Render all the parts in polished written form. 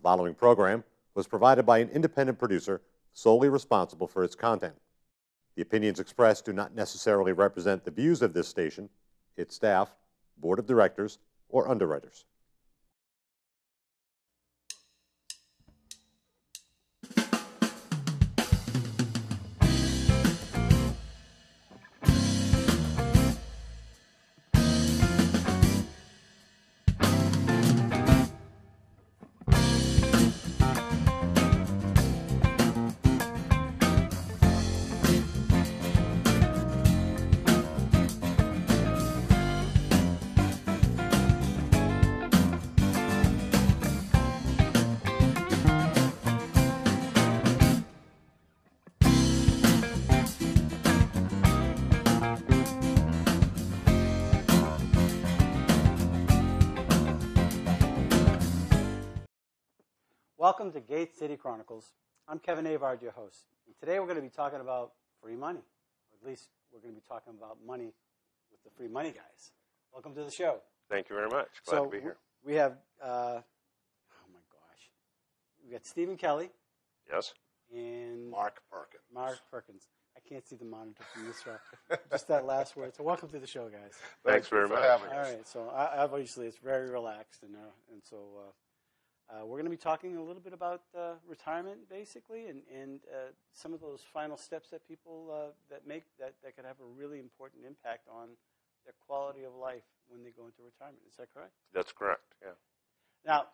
following program was provided by an independent producer solely responsible for its content. The opinions expressed do not necessarily represent the views of this station, its staff, board of directors, or underwriters. Welcome to Gate City Chronicles. I'm Kevin Avard, your host. And today we're going to be talking about free money. Or at least we're going to be talking about money with the free money guys. Welcome to the show. Thank you very much. Glad to be here. We have, oh my gosh, we got Stephen Kelly. Yes. And Mark Perkins. Mark Perkins. I can't see the monitor from this row. Just that last word. So welcome to the show, guys. Thanks very much. All right. So obviously it's very relaxed, and so we're going to be talking a little bit about retirement, basically, and some of those final steps that people that could have a really important impact on their quality of life when they go into retirement. Is that correct? That's correct. Yeah. Now,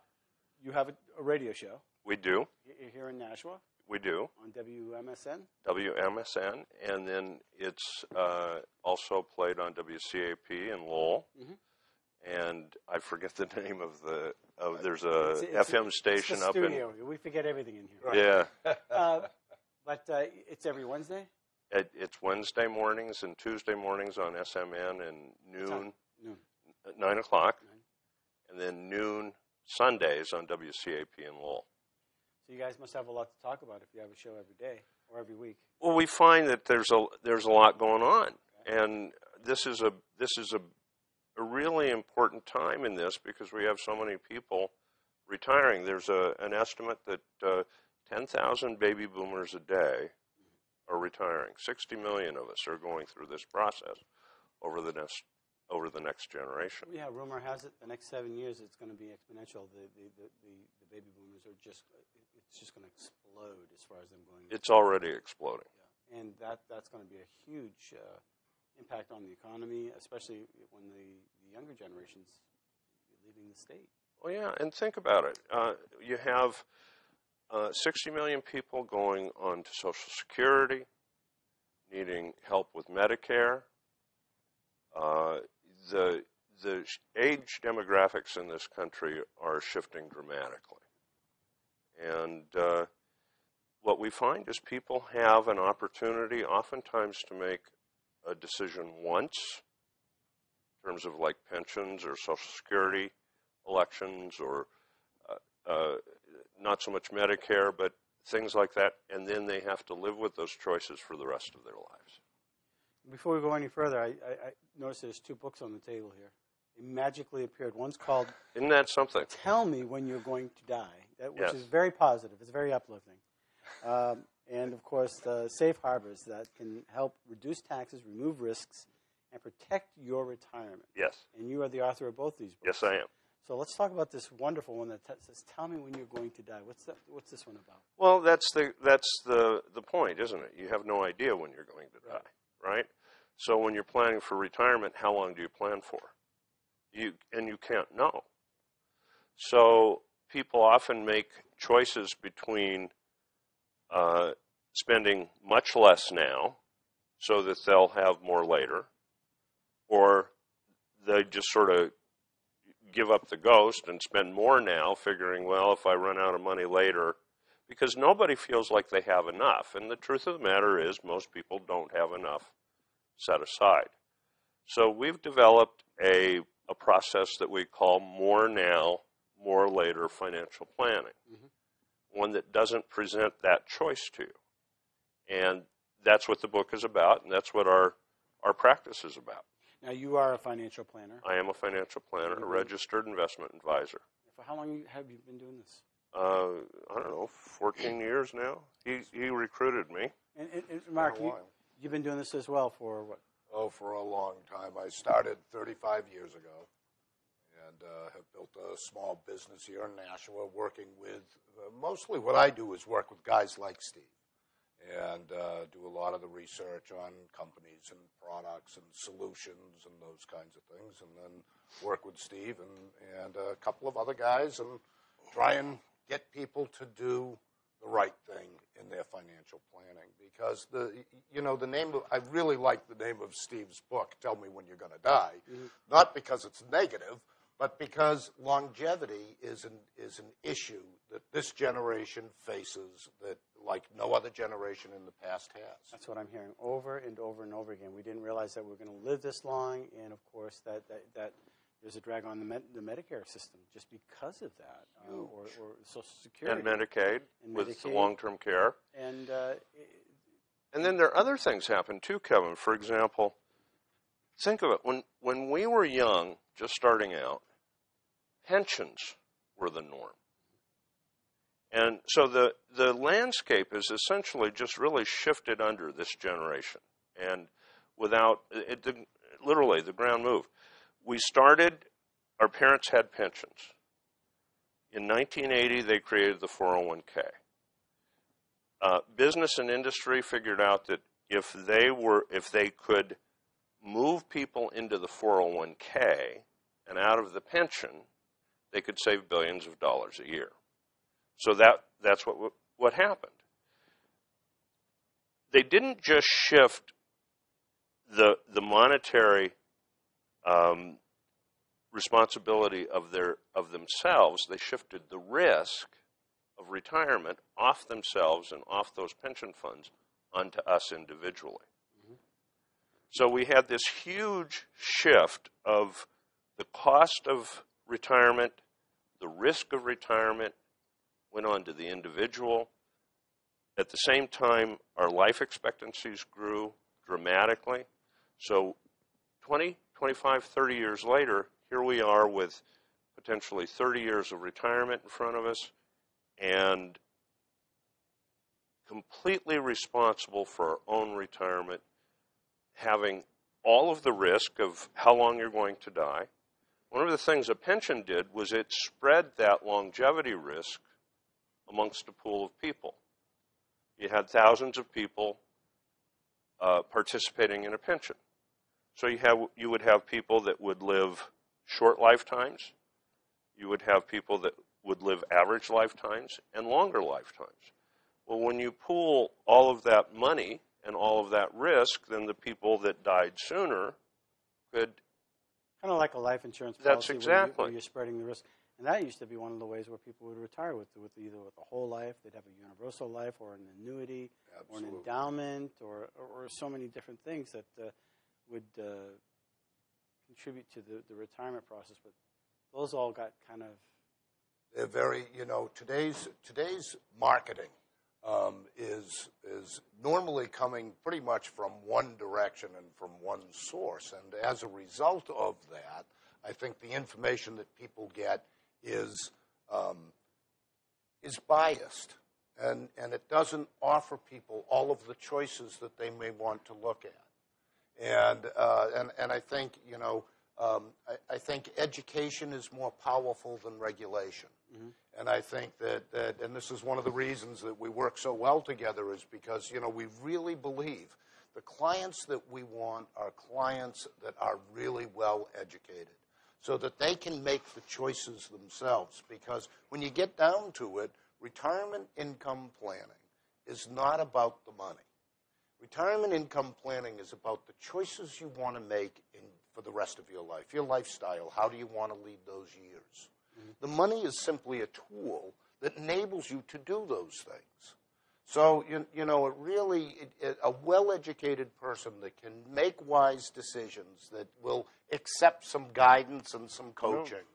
you have a radio show. We do. Here in Nashua. We do. On WMSN. WMSN, and then it's also played on WCAP in Lowell. Mm-hmm. And I forget the name of the. There's a FM station it's the up studio. We forget everything in here. Yeah. But it's every Wednesday. It's Wednesday mornings and Tuesday mornings on SMN and noon. 9 o'clock, and then noon Sundays on WCAP in Lowell. So you guys must have a lot to talk about if you have a show every day or every week. Well, we find that there's a lot going on, and this is a really important time in this because we have so many people retiring. There's an estimate that 10,000 baby boomers a day are retiring. 60 million of us are going through this process over the next generation. Yeah, rumor has it the next 7 years it's going to be exponential. The baby boomers are it's just going to explode as far as them going. It's already exploding. Yeah. And that's going to be a huge impact on the economy, especially when the younger generations leaving the state. Well, yeah, and think about it. You have 60 million people going on to Social Security, needing help with Medicare. The age demographics in this country are shifting dramatically. And what we find is people have an opportunity oftentimes to make a decision once in terms of like pensions or Social Security elections or not so much Medicare, but things like that, and then they have to live with those choices for the rest of their lives. Before we go any further, I noticed there's two books on the table here. They magically appeared. One's called Isn't that something? Tell Me When You're Going to Die, which is very positive. It's very uplifting. And, of course, Safe Harbors that can help reduce taxes, remove risks, and protect your retirement. Yes. And you are the author of both these books. Yes, I am. So let's talk about this wonderful one that says, "Tell me when you're going to die." What's this one about? Well, that's the point, isn't it? You have no idea when you're going to die, right? So when you're planning for retirement, how long do you plan for? You can't know. So people often make choices between spending much less now so that they'll have more later, or they just sort of give up the ghost and spend more now, figuring, well, if I run out of money later, because nobody feels like they have enough. And the truth of the matter is most people don't have enough set aside. So we've developed a process that we call More Now, More Later financial planning, one that doesn't present that choice to you. And that's what the book is about, and that's what our practice is about. Now, you are a financial planner. I am a financial planner, a registered investment advisor. For how long have you been doing this? I don't know, 14 years now. He recruited me. And Mark, Been a while. you've been doing this as well for what? Oh, for a long time. I started 35 years ago and have built a small business here in Nashua working with, mostly what I do is work with guys like Steve and do a lot of the research on companies and products and solutions and those kinds of things, and then work with Steve and a couple of other guys and try and get people to do the right thing in their financial planning, because the name of, I really like the name of Steve's book, Tell Me When You're Going to Die, not because it's negative, but because longevity is an issue that this generation faces that like no other generation in the past has. That's what I'm hearing over and over and over again. We didn't realize that we were going to live this long, and of course that there's a drag on the Medicare system just because of that, or Social Security. And Medicaid with Medicaid. long-term care. And And then there are other things happen too, Kevin. For example, think of it. When we were young, just starting out, pensions were the norm. And so the landscape is essentially just really shifted under this generation. And without, literally, the ground moved. We started, our parents had pensions. In 1980, they created the 401k. Business and industry figured out that if they could move people into the 401k and out of the pension, they could save billions of dollars a year. So that's what happened. They didn't just shift the monetary responsibility of themselves. They shifted the risk of retirement off themselves and off those pension funds onto us individually. Mm-hmm. So we had this huge shift of the cost of retirement, the risk of retirement went on to the individual. At the same time, our life expectancies grew dramatically. So 20, 25, 30 years later, here we are with potentially 30 years of retirement in front of us and completely responsible for our own retirement, having all of the risk of how long you're going to die. One of the things a pension did was it spread that longevity risk amongst a pool of people. You had thousands of people participating in a pension. So you would have people that would live short lifetimes. You would have people that would live average lifetimes and longer lifetimes. Well, when you pool all of that money and all of that risk, then the people that died sooner could... Kind of like a life insurance policy. That's exactly. Where you're spreading the risk. And that used to be one of the ways where people would retire with either with a whole life, they'd have a universal life or an annuity. Absolutely. Or an endowment or so many different things that would contribute to the retirement process. But those all got kind of... They're very, today's marketing is normally coming pretty much from one direction and from one source. And as a result of that, I think the information that people get is biased, and it doesn't offer people all of the choices that they may want to look at. And I think I think education is more powerful than regulation. Mm-hmm. And I think that and this is one of the reasons that we work so well together is because we really believe the clients that we want are clients that are really well educated, so that they can make the choices themselves. Because when you get down to it, retirement income planning is not about the money. Retirement income planning is about the choices you want to make for the rest of your life, your lifestyle. How do you want to lead those years? Mm-hmm. The money is simply a tool that enables you to do those things. So, it really, a well-educated person that can make wise decisions, that will accept some guidance and some coaching,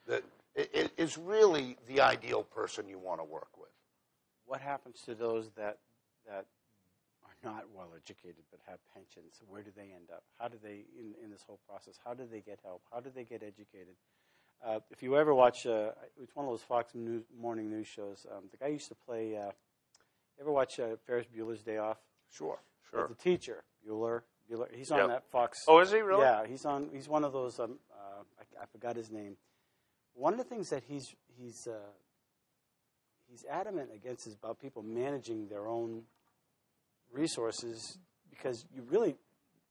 that is really the ideal person you want to work with. What happens to those that are not well-educated but have pensions? Where do they end up? How do they, in this whole process, how do they get help? How do they get educated? If you ever watch, it's one of those Fox News morning news shows. The guy used to play. You ever watch Ferris Bueller's Day Off? Sure. Sure. The teacher, Bueller. He's on Yep. that Fox. Oh, is he really? Yeah, he's on. He's one of those. I forgot his name. One of the things that he's adamant against is about people managing their own resources, because you really,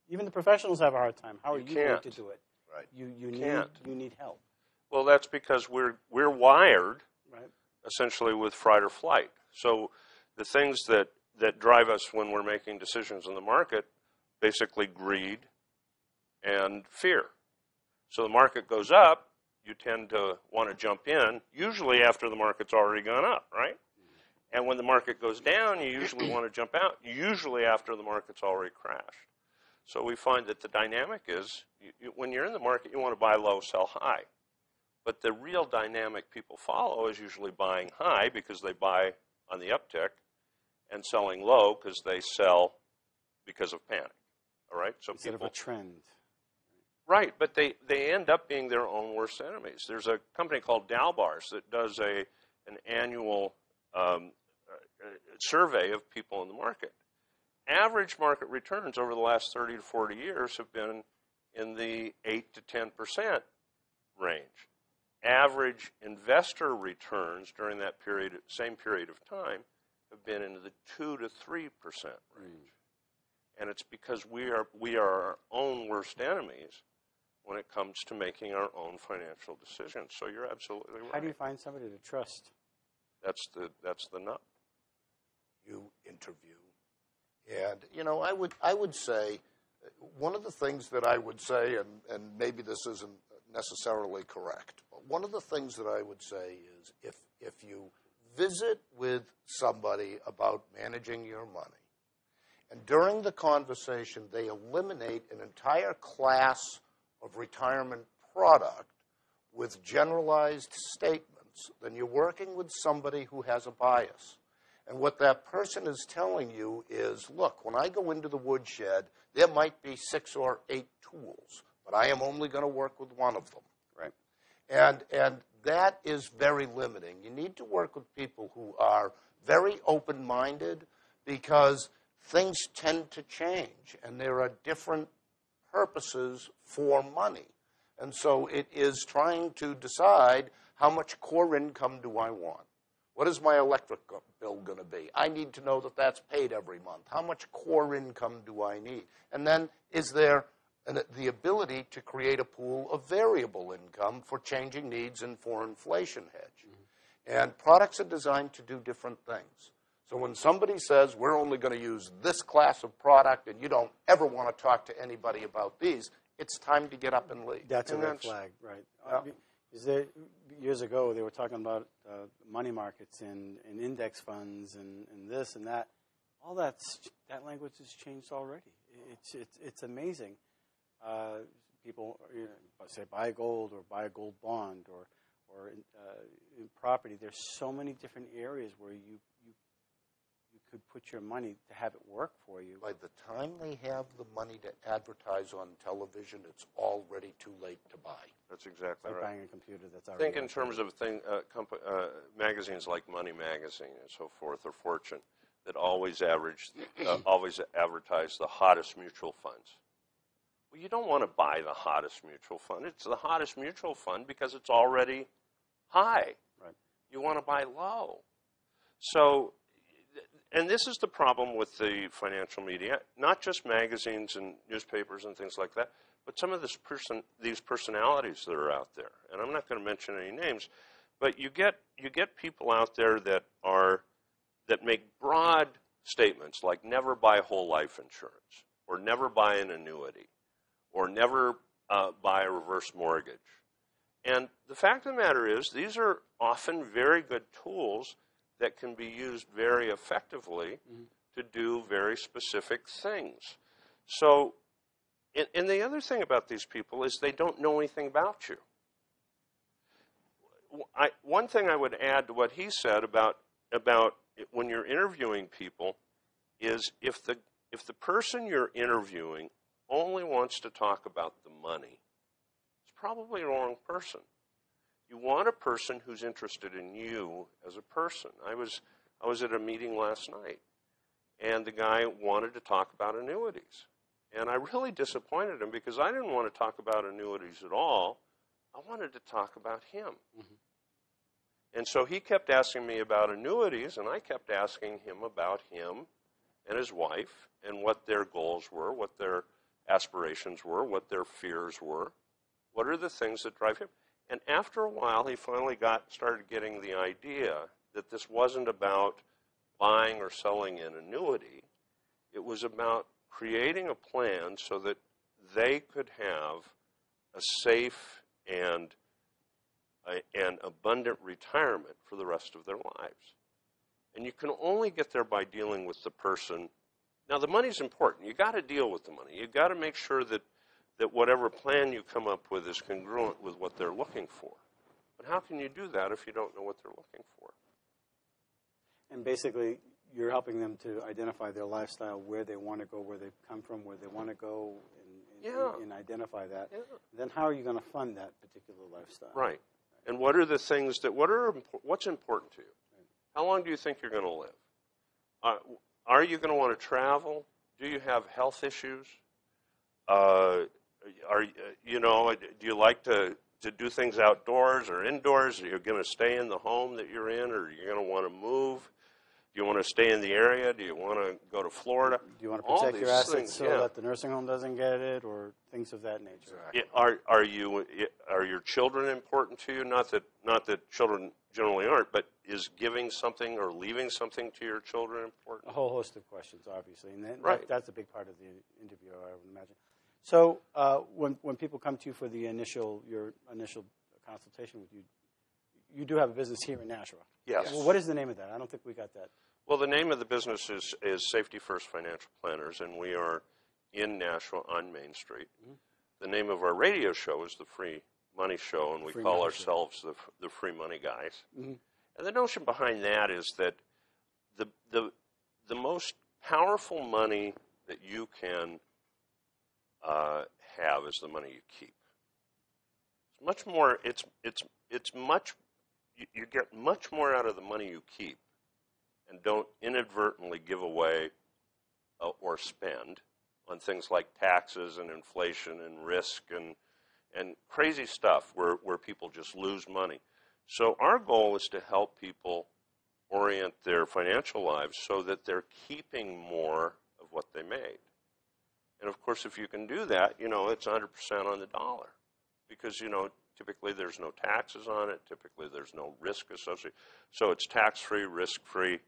even the professionals have a hard time. How are you going to do it? Right. You need help. Well, that's because we're wired Right. essentially with fight or flight. So the things that drive us when we're making decisions in the market, basically greed and fear. So the market goes up, you tend to want to jump in, usually after the market's already gone up, right? And when the market goes down, you usually want to jump out, usually after the market's already crashed. So we find that the dynamic is, when you're in the market, you want to buy low, sell high. But the real dynamic people follow is usually buying high because they buy on the uptick, and selling low because they sell because of panic. All right? So Instead of a trend. right, but they end up being their own worst enemies. There's a company called Dalbars that does an annual survey of people in the market. Average market returns over the last 30 to 40 years have been in the 8 to 10% range. Average investor returns during that same period of time have been in the 2 to 3% range. And it's because we are our own worst enemies when it comes to making our own financial decisions. So you're absolutely right. How do you find somebody to trust? That's the nut. You interview. And, I would say, one of the things that I would say, and maybe this isn't necessarily correct, but one of the things that I would say is if you visit with somebody about managing your money, and during the conversation they eliminate an entire class of retirement product with generalized statements, then you're working with somebody who has a bias. And what that person is telling you is, look, when I go into the woodshed, there might be 6 or 8 tools, but I am only going to work with one of them. Right. And that is very limiting. You need to work with people who are very open-minded, because things tend to change, and there are different purposes for money. And so it is trying to decide, how much core income do I want? What is my electric bill going to be? I need to know that that's paid every month. How much core income do I need? And then is there the ability to create a pool of variable income for changing needs and for inflation hedge? Mm-hmm. And products are designed to do different things. So when somebody says, we're only going to use this class of product and you don't ever want to talk to anybody about these, it's time to get up and leave. That's a red flag, right? Years ago, they were talking about money markets and index funds and this and that. All that language has changed already. It's amazing. People say buy gold or buy a gold bond or in property. There's so many different areas where you could put your money to have it work for you. By the time they have the money to advertise on television, it's already too late to buy. That's exactly Like right. buying a computer that's already. Think in terms of magazines like Money Magazine and so forth, or Fortune, that always advertise the hottest mutual funds. Well, you don't want to buy the hottest mutual fund. It's the hottest mutual fund because it's already high. Right. You want to buy low. So, and this is the problem with the financial media, not just magazines and newspapers and things like that, but some of these personalities that are out there. And I'm not going to mention any names, but you get people out there that make broad statements like never buy whole life insurance, or never buy an annuity, or never buy a reverse mortgage. And the fact of the matter is, these are often very good tools that can be used very effectively to do very specific things. So, and the other thing about these people is they don't know anything about you. One thing I would add to what he said about when you're interviewing people is if the person you're interviewing only wants to talk about the money, it's probably the wrong person. You want a person who's interested in you as a person. I was at a meeting last night, and the guy wanted to talk about annuities. And I really disappointed him because I didn't want to talk about annuities at all. I wanted to talk about him. Mm-hmm. And so he kept asking me about annuities, and I kept asking him about him and his wife and what their goals were, what their aspirations were, what their fears were. What are the things that drive him? And after a while, he finally started getting the idea that this wasn't about buying or selling an annuity. It was about creating a plan so that they could have a safe and abundant retirement for the rest of their lives. And you can only get there by dealing with the person. Now, the money's important. You've got to deal with the money. You've got to make sure that whatever plan you come up with is congruent with what they're looking for. But how can you do that if you don't know what they're looking for? And basically, you're helping them to identify their lifestyle, where they want to go, where they've come from, where they want to go, and identify that. Yeah. Then how are you going to fund that particular lifestyle? Right. And what are the things what's important to you? Right. How long do you think you're going to live? Are you going to want to travel? Do you have health issues? Do you like to do things outdoors or indoors? Are you going to stay in the home that you're in, or are you going to want to move? Do you want to stay in the area? Do you want to go to Florida? Do you want to protect your assets so that the nursing home doesn't get it, or things of that nature? Exactly. Are your children important to you? Not that children generally aren't, but is giving something or leaving something to your children important? A whole host of questions, obviously, and that's a big part of the interview, I would imagine. So when people come to you for your initial consultation with you, you do have a business here in Nashua. Yes. Well, what is the name of that? I don't think we got that. Well, the name of the business is Safety First Financial Planners, and we are in Nashua on Main Street. Mm-hmm. The name of our radio show is The Free Money Show, and we call ourselves the Free Money Guys. Mm-hmm. And the notion behind that is that the most powerful money that you can have is the money you keep. It's much more. It's much. You get much more out of the money you keep, and don't inadvertently give away or spend on things like taxes and inflation and risk and crazy stuff where people just lose money. So our goal is to help people orient their financial lives so that they're keeping more of what they made. And of course, if you can do that, it's 100% on the dollar, because, typically there's no taxes on it. Typically there's no risk associated. So it's tax-free, risk-free,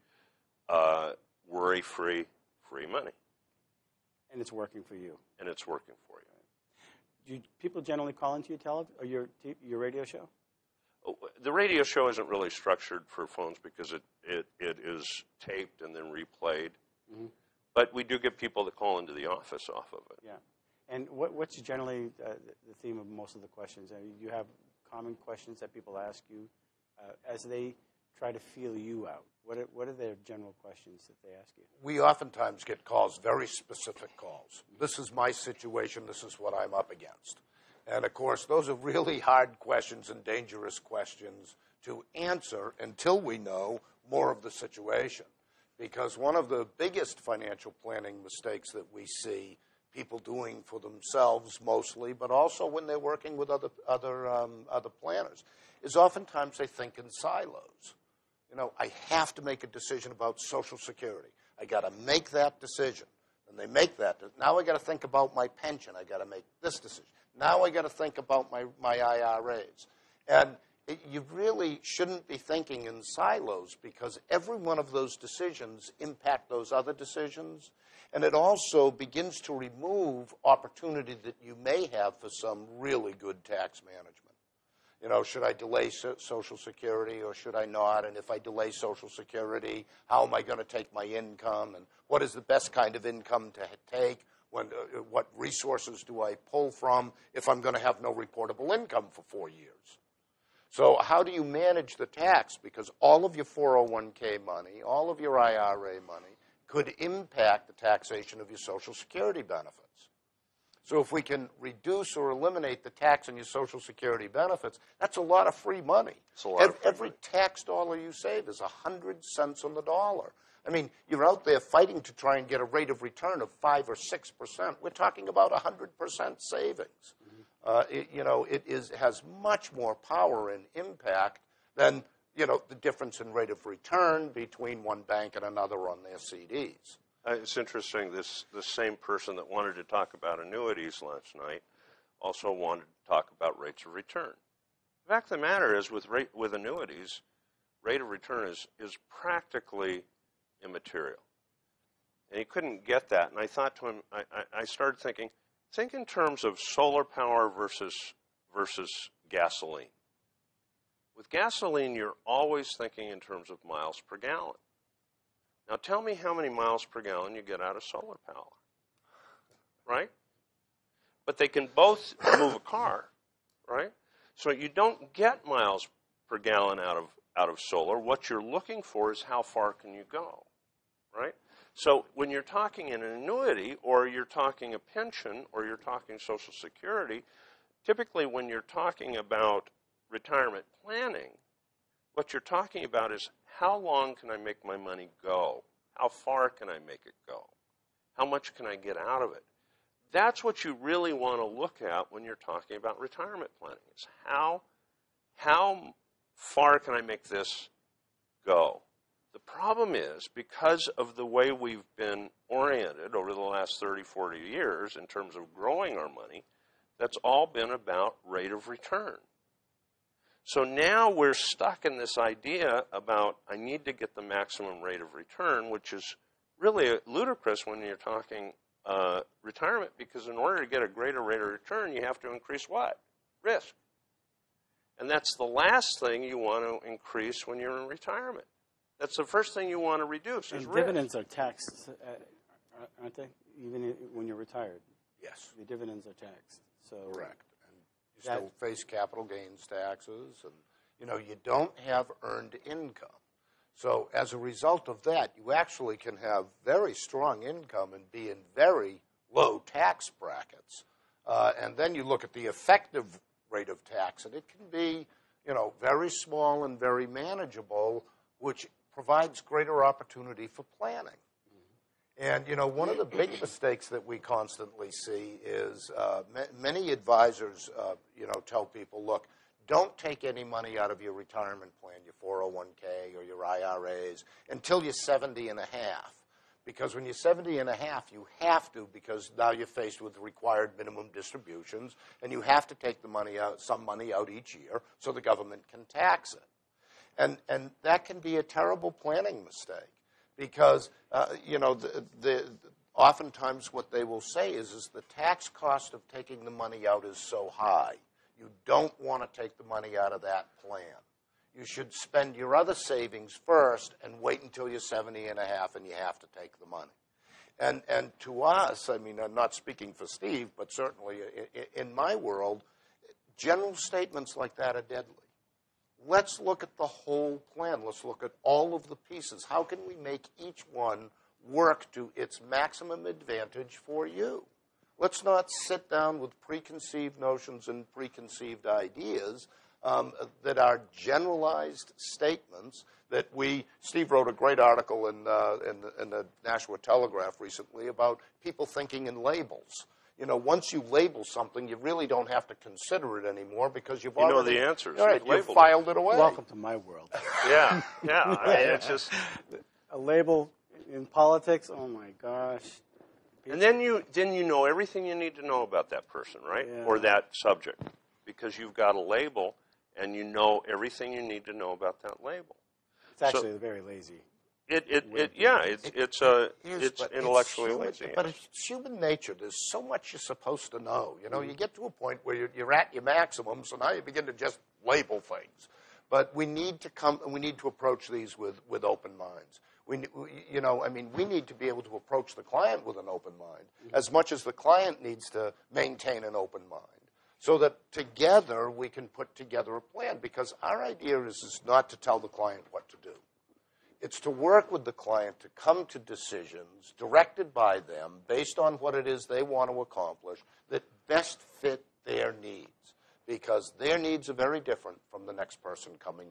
worry-free, free money. And it's working for you. And it's working for you. Do people generally call into your television or your radio show? The radio show isn't really structured for phones because it is taped and then replayed. Mm-hmm. But we do get people that call into the office off of it. Yeah. And what's generally the theme of most of the questions? I mean, you have common questions that people ask you as they try to feel you out. What are their general questions that they ask you? We oftentimes get calls, very specific calls. This is my situation. This is what I'm up against. And, of course, those are really hard questions and dangerous questions to answer until we know more of the situation. Because one of the biggest financial planning mistakes that we see people doing for themselves mostly, but also when they're working with other planners, is oftentimes they think in silos. I have to make a decision about Social Security. I got to make that decision. And they make that. Now I got to think about my pension. I got to make this decision. Now I got to think about my IRAs. And you really shouldn't be thinking in silos, because every one of those decisions impact those other decisions. And it also begins to remove opportunity that you may have for some really good tax management. Should I delay Social Security or should I not? And if I delay Social Security, how am I going to take my income? And what is the best kind of income to take? What resources do I pull from if I'm going to have no reportable income for 4 years? So how do you manage the tax? Because all of your 401k money, all of your IRA money could impact the taxation of your Social Security benefits. So if we can reduce or eliminate the tax on your Social Security benefits, that's a lot of free money. It's a lot of free Every money. tax dollar you save is 100 cents on the dollar. I mean, you're out there fighting to try and get a rate of return of 5 or 6%. We're talking about 100% savings. It has much more power and impact than, the difference in rate of return between one bank and another on their CDs. It's interesting, this same person that wanted to talk about annuities last night also wanted to talk about rates of return. The fact of the matter is, with annuities, rate of return is practically immaterial. And he couldn't get that. And I thought to him, I started thinking, think in terms of solar power versus gasoline. With gasoline, you're always thinking in terms of miles per gallon. Now tell me how many miles per gallon you get out of solar power, right? But they can both move a car, right? So you don't get miles per gallon out of solar. What you're looking for is how far can you go, right? So when you're talking an annuity, or you're talking a pension, or you're talking Social Security, typically when you're talking about retirement planning, what you're talking about is, how long can I make my money go? How far can I make it go? How much can I get out of it? That's what you really want to look at when you're talking about retirement planning. Is how far can I make this go? The problem is, because of the way we've been oriented over the last 30, 40 years in terms of growing our money, that's all been about rate of return. So now we're stuck in this idea about, I need to get the maximum rate of return, which is really ludicrous when you're talking retirement, because in order to get a greater rate of return, you have to increase what? Risk. And that's the last thing you want to increase when you're in retirement. That's the first thing you want to reduce, is And risk. dividends are taxed, aren't they? Even when you're retired, Yes. the dividends are taxed. So Correct. And you still face capital gains taxes, and you don't have earned income. So as a result of that, you actually can have very strong income and be in very low tax brackets. And then you look at the effective rate of tax, and it can be, very small and very manageable, which provides greater opportunity for planning. And, one of the big mistakes that we constantly see is many advisors, tell people, look, don't take any money out of your retirement plan, your 401k or your IRAs, until you're 70 and a half. Because when you're 70 and a half, you have to, because now you're faced with required minimum distributions, and you have to take the money out, some money out each year, so the government can tax it. And that can be a terrible planning mistake, because oftentimes what they will say is the tax cost of taking the money out is so high, you don't want to take the money out of that plan. You should spend your other savings first and wait until you're 70 and a half and you have to take the money. And to us, I mean, I'm not speaking for Steve, but certainly in my world, general statements like that are deadly. Let's look at the whole plan. Let's look at all of the pieces. How can we make each one work to its maximum advantage for you? Let's not sit down with preconceived notions and preconceived ideas that are generalized statements that Steve wrote a great article in the Nashua Telegraph recently about people thinking in labels. Once you label something, you really don't have to consider it anymore, because you've already the answers. All right, you've filed it away. welcome to my world. Yeah. I mean, it's just. A label in politics, oh my gosh. And then you know everything you need to know about that person, right? Yeah. Or that subject, because you've got a label and you know everything you need to know about that label. It's actually very lazy. It's intellectually lazy. But it's human nature. There's so much you're supposed to know. You get to a point where you're at your maximum, so now you begin to just label things. But we need to approach these with open minds. We need to be able to approach the client with an open mind, as much as the client needs to maintain an open mind, so that together we can put together a plan. Because our idea is not to tell the client what to do. It's to work with the client to come to decisions directed by them based on what it is they want to accomplish that best fit their needs, because their needs are very different from the next person coming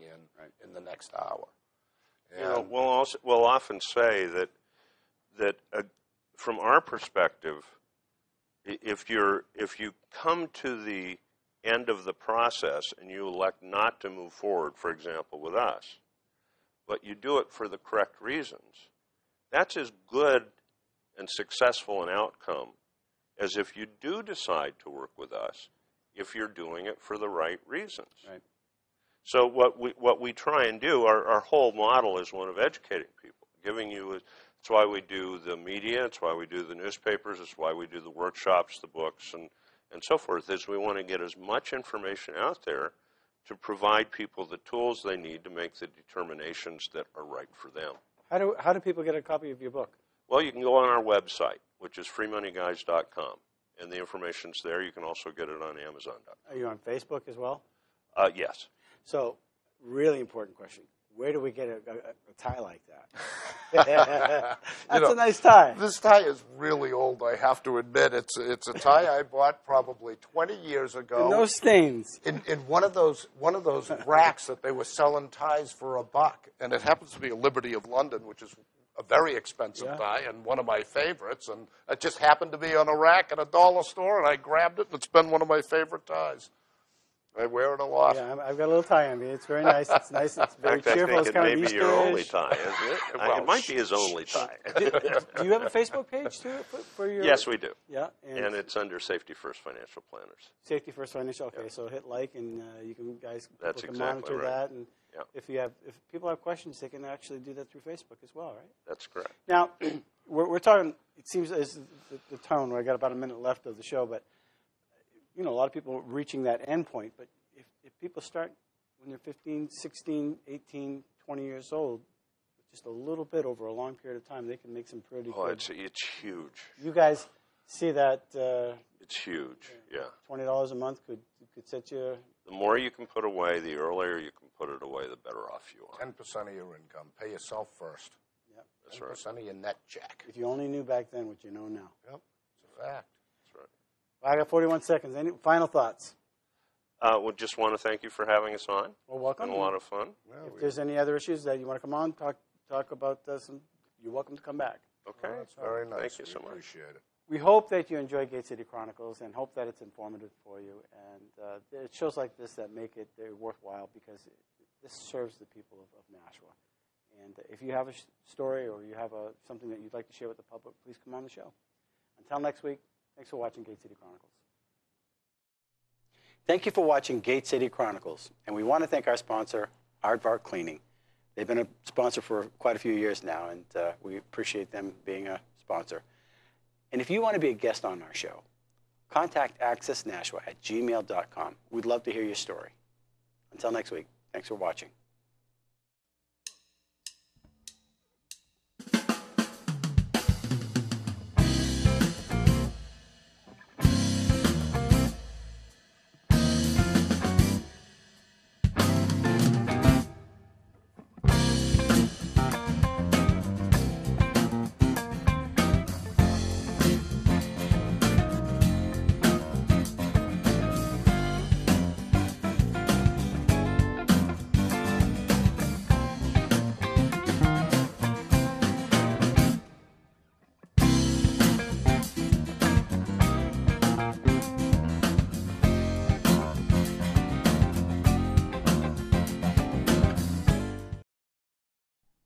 in the next hour. And We'll often say that from our perspective, if you come to the end of the process and you elect not to move forward, for example, with us, but you do it for the correct reasons, that's as good and successful an outcome as if you do decide to work with us, if you're doing it for the right reasons. Right. So what we try and do, our whole model is one of educating people, giving you. That's why we do the media. It's why we do the newspapers. It's why we do the workshops, the books, and so forth. Is we want to get as much information out there to provide people the tools they need to make the determinations that are right for them. How do people get a copy of your book? Well, you can go on our website, which is freemoneyguys.com, and the information's there. You can also get it on Amazon.com. Are you on Facebook as well? Yes. So, really important question. Where do we get a tie like that? That's a nice tie. This tie is really old, I have to admit. It's a tie I bought probably 20 years ago. And no stains. In one of those racks that they were selling ties for $1, and it happens to be a Liberty of London, which is a very expensive tie and one of my favorites. And it just happened to be on a rack at a dollar store, and I grabbed it, and it's been one of my favorite ties. I wear it a lot. Yeah, I've got a little tie on me. It's very nice. It's nice. It's very cheerful. I think it's kind it of may be your only tie, isn't it? Well, it might be his only tie. Do you have a Facebook page too for your? Yes, we do. Yeah, and it's under Safety First Financial Planners. Safety First Financial. Okay, Yeah. so hit like, and you can That's people can exactly monitor right. that. And Yeah. if people have questions, they can actually do that through Facebook as well, right? That's correct. Now, we're talking. It seems as the tone. I got about a minute left of the show, but a lot of people are reaching that end point. But if people start when they're 15, 16, 18, 20 years old, just a little bit over a long period of time, they can make some pretty good. It's huge. You guys see that? It's huge. Yeah. $20 a month could set you. The more you can put away, the earlier you can put it away, the better off you are. 10% of your income. Pay yourself first. Yep. That's right. 10% of your net check. If you only knew back then what you know now. Yep, it's a fact. That's right. Well, I got 41 seconds. Any final thoughts? We just want to thank you for having us on. Well, welcome. It's been a lot of fun. Well, If there's any other issues that you want to come on, talk about some, you're welcome to come back. Okay. That's very nice. Thank you so much. Appreciate it. We hope that you enjoy Gate City Chronicles and hope that it's informative for you. And it's shows like this that make it worthwhile because this serves the people of Nashua. And if you have a story or you have something that you'd like to share with the public, please come on the show. Until next week, thanks for watching Gate City Chronicles. Thank you for watching Gate City Chronicles. And we want to thank our sponsor, Aardvark Cleaning. They've been a sponsor for quite a few years now, and we appreciate them being a sponsor. And if you want to be a guest on our show, contact accessnashua@gmail.com. We'd love to hear your story. Until next week, thanks for watching.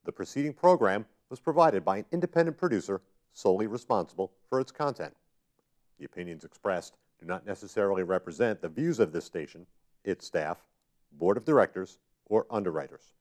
The preceding program was provided by an independent producer solely responsible for its content. The opinions expressed do not necessarily represent the views of this station, its staff, board of directors, or underwriters.